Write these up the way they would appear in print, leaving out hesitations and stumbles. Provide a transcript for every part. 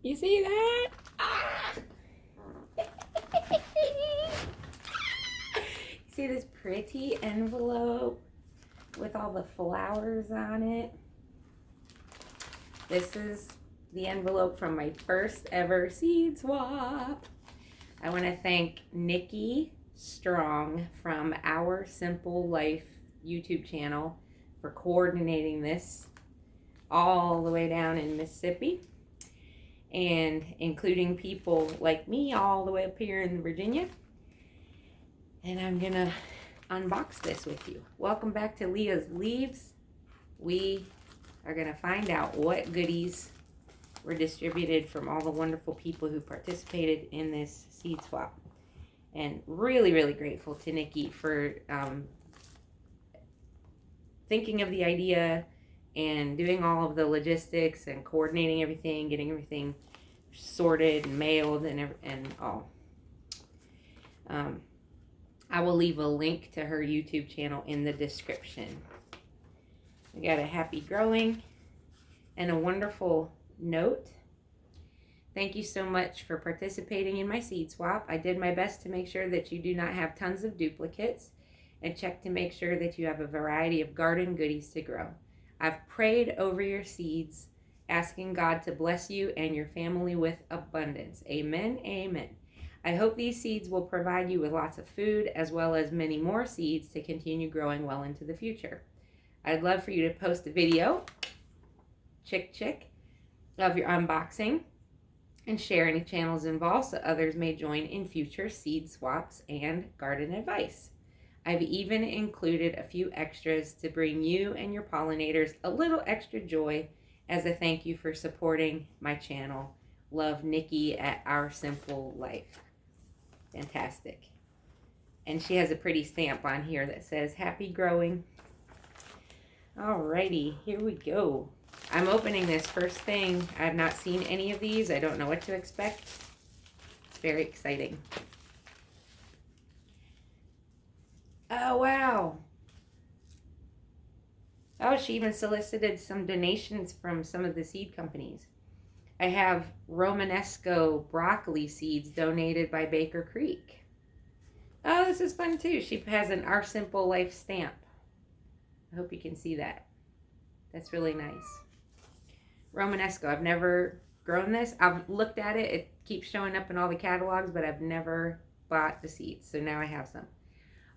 You see that? Ah! See this pretty envelope with all the flowers on it? This is the envelope from my first ever seed swap. I want to thank Nikki Strong from Our Simple Life YouTube channel for coordinating this all the way down in Mississippi and including people like me all the way up here in Virginia. And I'm gonna unbox this with you. Welcome back to Leah's Leaves. We are gonna find out what goodies were distributed from all the wonderful people who participated in this seed swap. And really, really grateful to Nikki for thinking of the idea and doing all of the logistics and coordinating everything, getting everything sorted and mailed and all. I will leave a link to her YouTube channel in the description. We got a happy growing and a wonderful note. Thank you so much for participating in my seed swap. I did my best to make sure that you do not have tons of duplicates and check to make sure that you have a variety of garden goodies to grow. I've prayed over your seeds, asking God to bless you and your family with abundance. Amen, amen. I hope these seeds will provide you with lots of food as well as many more seeds to continue growing well into the future. I'd love for you to post a video, chick, of your unboxing and share any channels involved so others may join in future seed swaps and garden advice. I've even included a few extras to bring you and your pollinators a little extra joy as a thank you for supporting my channel. Love, Nikki at Our Simple Life. Fantastic. And she has a pretty stamp on here that says happy growing. Alrighty, here we go. I'm opening this first thing. I have not seen any of these. I don't know what to expect. It's very exciting. Oh, wow. Oh, she even solicited some donations from some of the seed companies. I have Romanesco broccoli seeds donated by Baker Creek. Oh, this is fun too. She has an Our Simple Life stamp. I hope you can see that. That's really nice. Romanesco. I've never grown this. I've looked at it. It keeps showing up in all the catalogs, but I've never bought the seeds. So now I have some.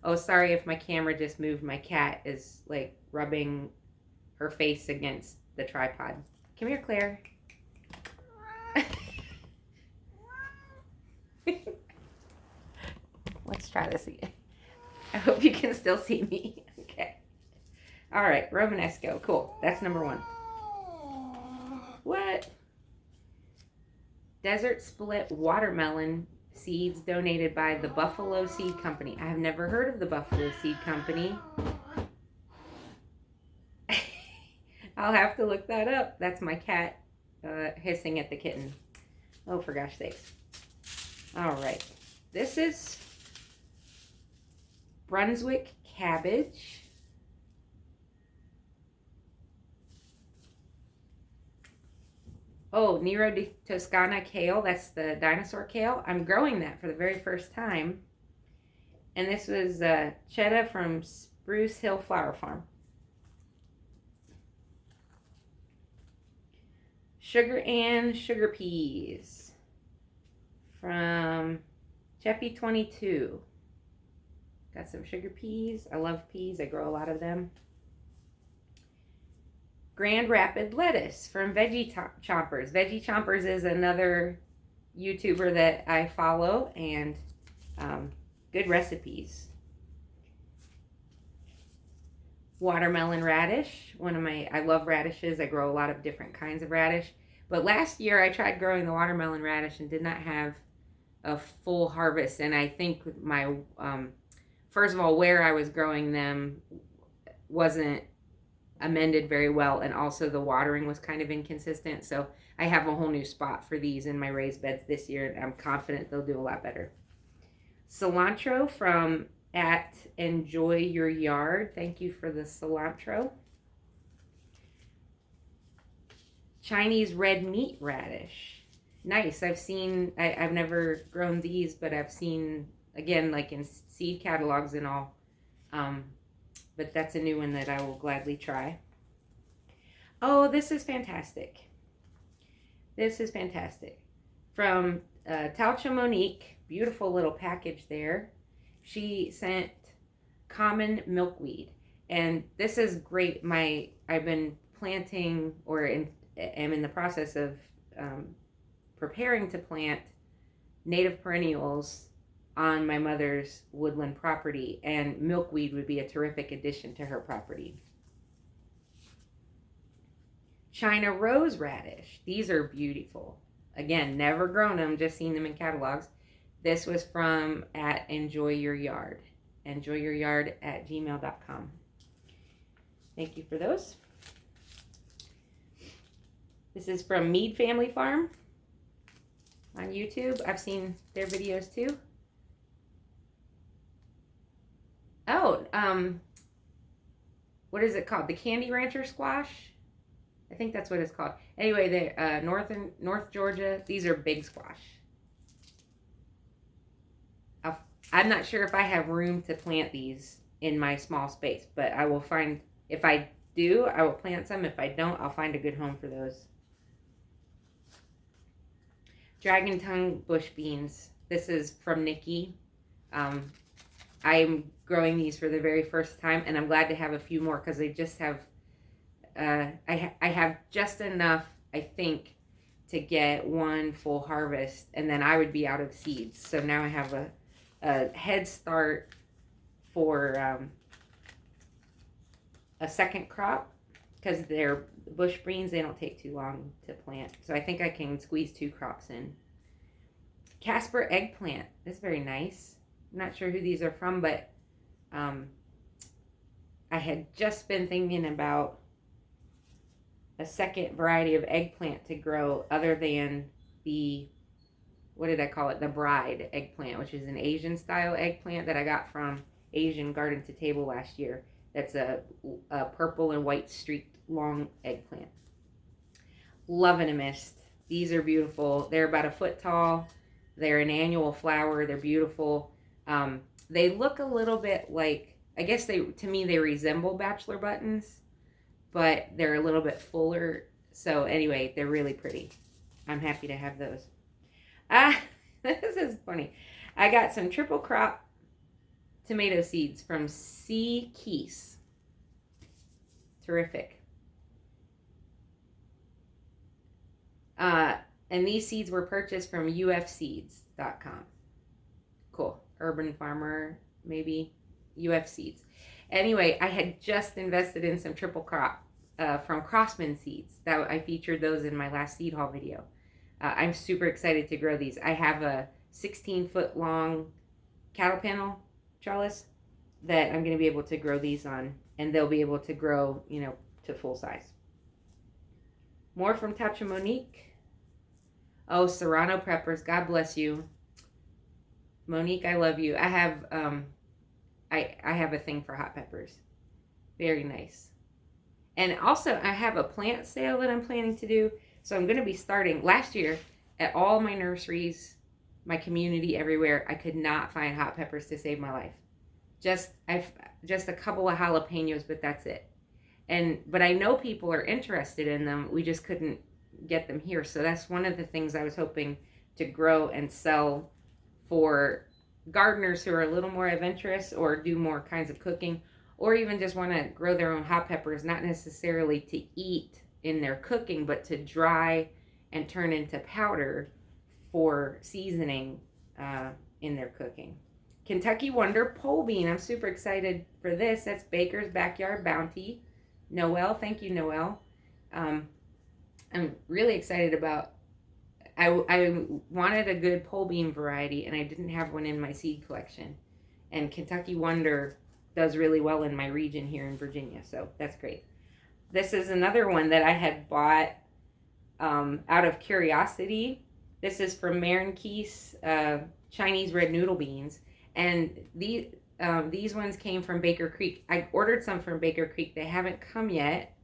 Oh, sorry if my camera just moved. My cat is like rubbing her face against the tripod. Come here, Claire. Let's try this again. I hope you can still see me. Okay. All right, Romanesco. Cool. That's number one. What? Desert Split watermelon seeds donated by the Buffalo Seed Company. I have never heard of the Buffalo Seed Company. I'll have to look that up. That's my cat hissing at the kitten. Oh, for gosh sakes. All right. This is Brunswick cabbage. Oh, Nero di Toscana kale. That's the dinosaur kale. I'm growing that for the very first time. And this was Chetta from Spruce Hill Flower Farm. Sugar and sugar peas from Cheffy 22. Got some sugar peas. I love peas. I grow a lot of them. Grand Rapid lettuce from Veggie Chompers. Veggie Chompers is another YouTuber that I follow, and good recipes. Watermelon radish. I love radishes. I grow a lot of different kinds of radish. But last year I tried growing the watermelon radish and did not have a full harvest. And I think my, first of all, where I was growing them wasn't amended very well, and also the watering was kind of inconsistent. So I have a whole new spot for these in my raised beds this year, and I'm confident they'll do a lot better. Cilantro from at Enjoy Your Yard. Thank you for the cilantro. Chinese red meat radish. nice. I've never grown these, but I've seen, again, like in seed catalogs and all. But that's a new one that I will gladly try. Oh, this is fantastic. This is fantastic. From Talcha Monique, beautiful little package there. She sent common milkweed. And this is great. I've been planting am in the process of preparing to plant native perennials on my mother's woodland property, and milkweed would be a terrific addition to her property. China rose radish. These are beautiful. Again, never grown them, just seen them in catalogs. This was from at Enjoy Your Yard. enjoyyouryard@gmail.com. Thank you for those. This is from Mead Family Farm on YouTube. I've seen their videos too. Oh, what is it called? The Candy Rancher squash? I think that's what it's called. Anyway, they're North Georgia. These are big squash. I'm not sure if I have room to plant these in my small space, but I will find, if I do, I will plant some. If I don't, I'll find a good home for those. Dragon tongue bush beans. This is from Nikki. I'm growing these for the very first time, and I'm glad to have a few more because they just have, I have just enough, I think, to get one full harvest, and then I would be out of seeds. So now I have a head start for a second crop, because they're bush beans. They don't take too long to plant. So I think I can squeeze 2 crops in. Casper eggplant. This is very nice. I'm not sure who these are from, but I had just been thinking about a second variety of eggplant to grow other than the, what did I call it? The bride eggplant, which is an Asian style eggplant that I got from Asian Garden to Table last year. That's a purple and white streaked long eggplant. Love in a Mist. These are beautiful. They're about 1 foot tall. They're an annual flower. They're beautiful. They look a little bit like, I guess to me they resemble bachelor buttons, but they're a little bit fuller. So anyway, they're really pretty. I'm happy to have those. This is funny. I got some triple crop tomato seeds from C. Keese. Terrific. And these seeds were purchased from ufseeds.com. Cool. Urban Farmer, maybe. UF Seeds. Anyway, I had just invested in some triple crop from Crossman Seeds. I featured those in my last seed haul video. I'm super excited to grow these. I have a 16-foot long cattle panel trellis that I'm going to be able to grow these on, and they'll be able to grow, to full size. More from Talcha Monique. Oh, Serrano peppers. God bless you. Monique, I love you. I have I have a thing for hot peppers. Very nice. And also, I have a plant sale that I'm planning to do. So I'm going to be starting. Last year, at all my nurseries, my community, everywhere, I could not find hot peppers to save my life. Just a couple of jalapenos, but that's it. But I know people are interested in them. We just couldn't get them here. So that's one of the things I was hoping to grow and sell for gardeners who are a little more adventurous or do more kinds of cooking, or even just want to grow their own hot peppers, not necessarily to eat in their cooking, but to dry and turn into powder for seasoning in their cooking. Kentucky Wonder pole bean. I'm super excited for this. That's Baker's Backyard Bounty. Noelle, thank you, Noelle. I'm really excited about, I wanted a good pole bean variety, and I didn't have one in my seed collection. And Kentucky Wonder does really well in my region here in Virginia, so that's great. This is another one that I had bought out of curiosity. This is from Maren Keese, Chinese red noodle beans. And these ones came from Baker Creek. I ordered some from Baker Creek. They haven't come yet.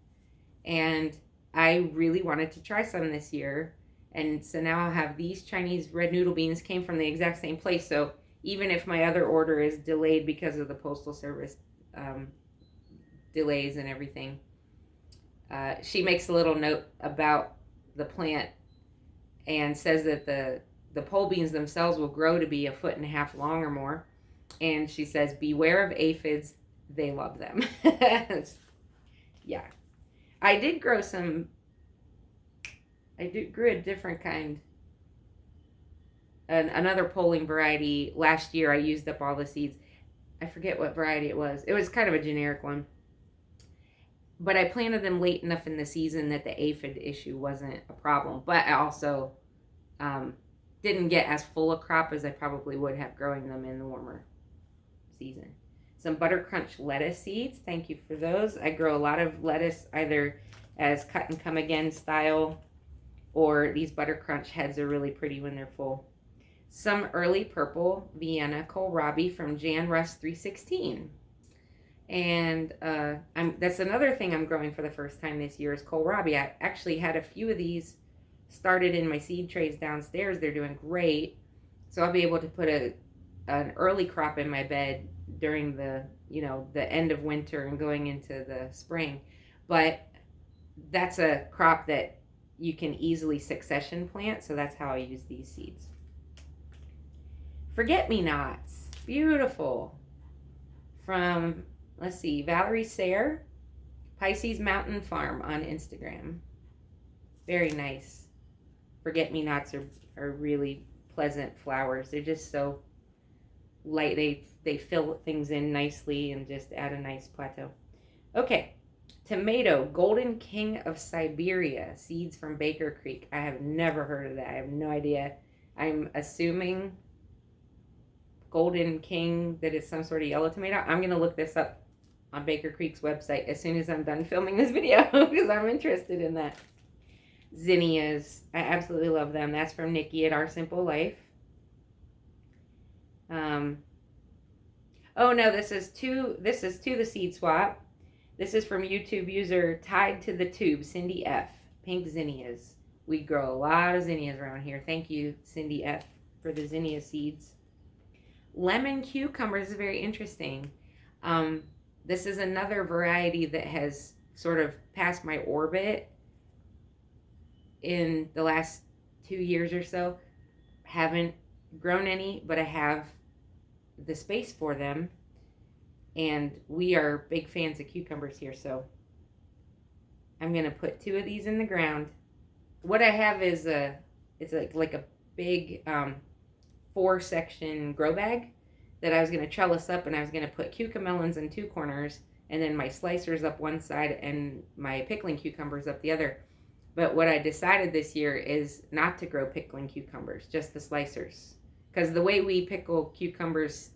And I really wanted to try some this year. And so now I'll have these Chinese red noodle beans, came from the exact same place. So even if my other order is delayed because of the Postal Service delays and everything, she makes a little note about the plant and says that the pole beans themselves will grow to be 1.5 feet long or more. And she says, beware of aphids, they love them. Yeah. I grew a different kind, another poling variety. Last year I used up all the seeds. I forget what variety it was. It was kind of a generic one. But I planted them late enough in the season that the aphid issue wasn't a problem. But I also didn't get as full a crop as I probably would have growing them in the warmer season. Some butter crunch lettuce seeds. Thank you for those. I grow a lot of lettuce either as cut and come again style, or these butter crunch heads are really pretty when they're full. Some early purple Vienna kohlrabi from Jan Russ 316. And that's another thing I'm growing for the first time this year is kohlrabi. I actually had a few of these started in my seed trays downstairs. They're doing great. So I'll be able to put an early crop in my bed during the end of winter and going into the spring. But that's a crop that you can easily succession plant. So that's how I use these seeds. Forget-me-nots. Beautiful. From, let's see, Valerie Sayre, Pisces Mountain Farm on Instagram. Very nice. Forget-me-nots are really pleasant flowers. They're just so light. They fill things in nicely and just add a nice plateau. Okay. Tomato, Golden King of Siberia, seeds from Baker Creek. I have never heard of that. I have no idea. I'm assuming Golden King, that is some sort of yellow tomato. I'm going to look this up on Baker Creek's website as soon as I'm done filming this video because I'm interested in that. Zinnias. I absolutely love them. That's from Nikki at Our Simple Life. Oh no, this is to the seed swap. This is from YouTube user Tied to the Tube, Cindy F. Pink zinnias. We grow a lot of zinnias around here. Thank you, Cindy F, for the zinnia seeds. Lemon cucumbers is very interesting. This is another variety that has sort of passed my orbit in the last 2 years or so. Haven't grown any, but I have the space for them. And we are big fans of cucumbers here, so I'm going to put 2 of these in the ground. What I have is it's like a big 4-section grow bag that I was going to trellis up, and I was going to put cucamelons in 2 corners, and then my slicers up one side and my pickling cucumbers up the other. But what I decided this year is not to grow pickling cucumbers, just the slicers. Because the way we pickle cucumbers,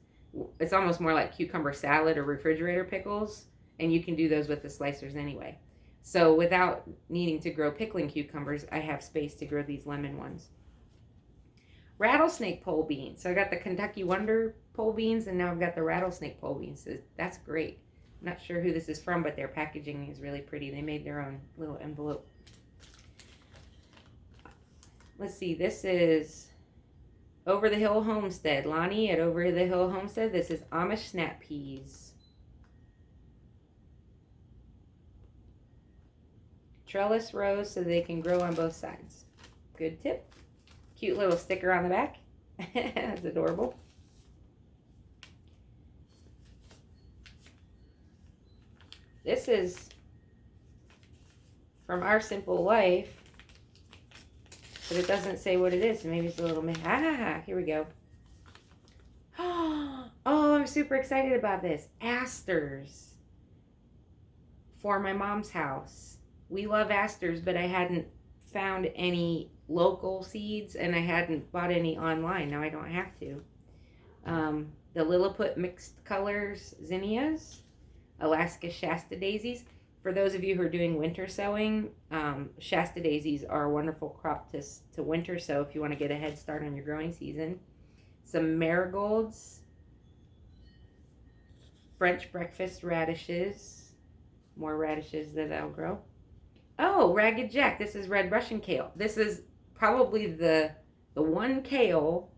it's almost more like cucumber salad or refrigerator pickles, and you can do those with the slicers anyway. So without needing to grow pickling cucumbers, I have space to grow these lemon ones. Rattlesnake pole beans. So I got the Kentucky Wonder pole beans, and now I've got the rattlesnake pole beans. So that's great. I'm not sure who this is from, but their packaging is really pretty. They made their own little envelope. Let's see, this is Over the Hill Homestead. Lonnie at Over the Hill Homestead. This is Amish snap peas. Trellis rows so they can grow on both sides. Good tip. Cute little sticker on the back. That's adorable. This is from Our Simple Life, but it doesn't say what it is, so maybe it's a little... here we go. Oh, I'm super excited about this. Asters for my mom's house. We love asters, but I hadn't found any local seeds, and I hadn't bought any online. Now I don't have to. The Lilliput mixed colors zinnias, Alaska Shasta daisies. For those of you who are doing winter sowing, Shasta daisies are a wonderful crop to winter sow if you want to get a head start on your growing season. Some marigolds, French breakfast radishes, more radishes that I'll grow. Oh, Ragged Jack. This is red Russian kale. This is probably the one kale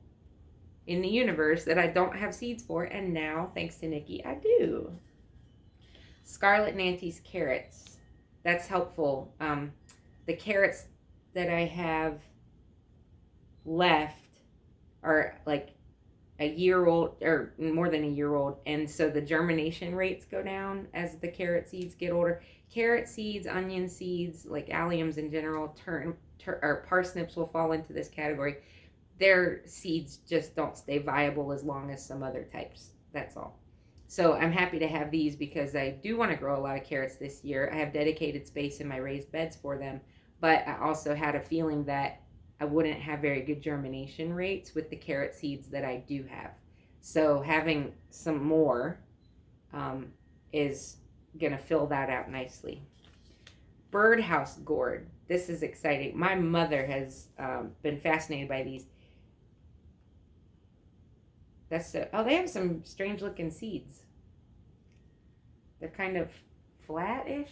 in the universe that I don't have seeds for, and now, thanks to Nikki, I do. Scarlet Nantes carrots. That's helpful. The carrots that I have left are like a year old or more than a year old, and so the germination rates go down as the carrot seeds get older. Carrot seeds, onion seeds, like alliums in general, or parsnips will fall into this category. Their seeds just don't stay viable as long as some other types. That's all. So I'm happy to have these because I do want to grow a lot of carrots this year. I have dedicated space in my raised beds for them, but I also had a feeling that I wouldn't have very good germination rates with the carrot seeds that I do have. So having some more is going to fill that out nicely. Birdhouse gourd. This is exciting. My mother has been fascinated by these. Oh, they have some strange looking seeds. They're kind of flat-ish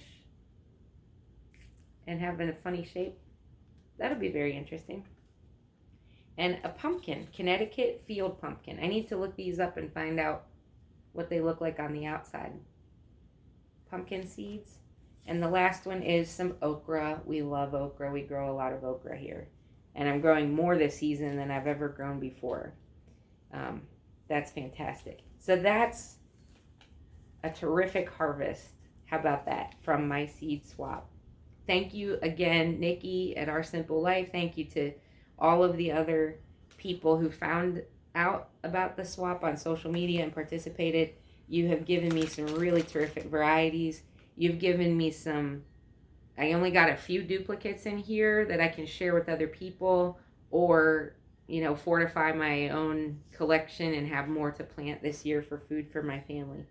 and have a funny shape. That'll be very interesting. And a pumpkin, Connecticut field pumpkin. I need to look these up and find out what they look like on the outside. Pumpkin seeds. And the last one is some okra. We love okra. We grow a lot of okra here. And I'm growing more this season than I've ever grown before. That's fantastic. So that's a terrific harvest. How about that? From my seed swap. Thank you again, Nikki at Our Simple Life. Thank you to all of the other people who found out about the swap on social media and participated. You have given me some really terrific varieties. You've given me I only got a few duplicates in here that I can share with other people, or fortify my own collection and have more to plant this year for food for my family.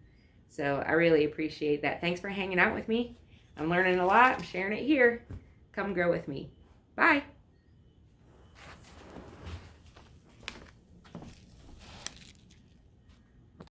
So I really appreciate that. Thanks for hanging out with me. I'm learning a lot. I'm sharing it here. Come grow with me. Bye.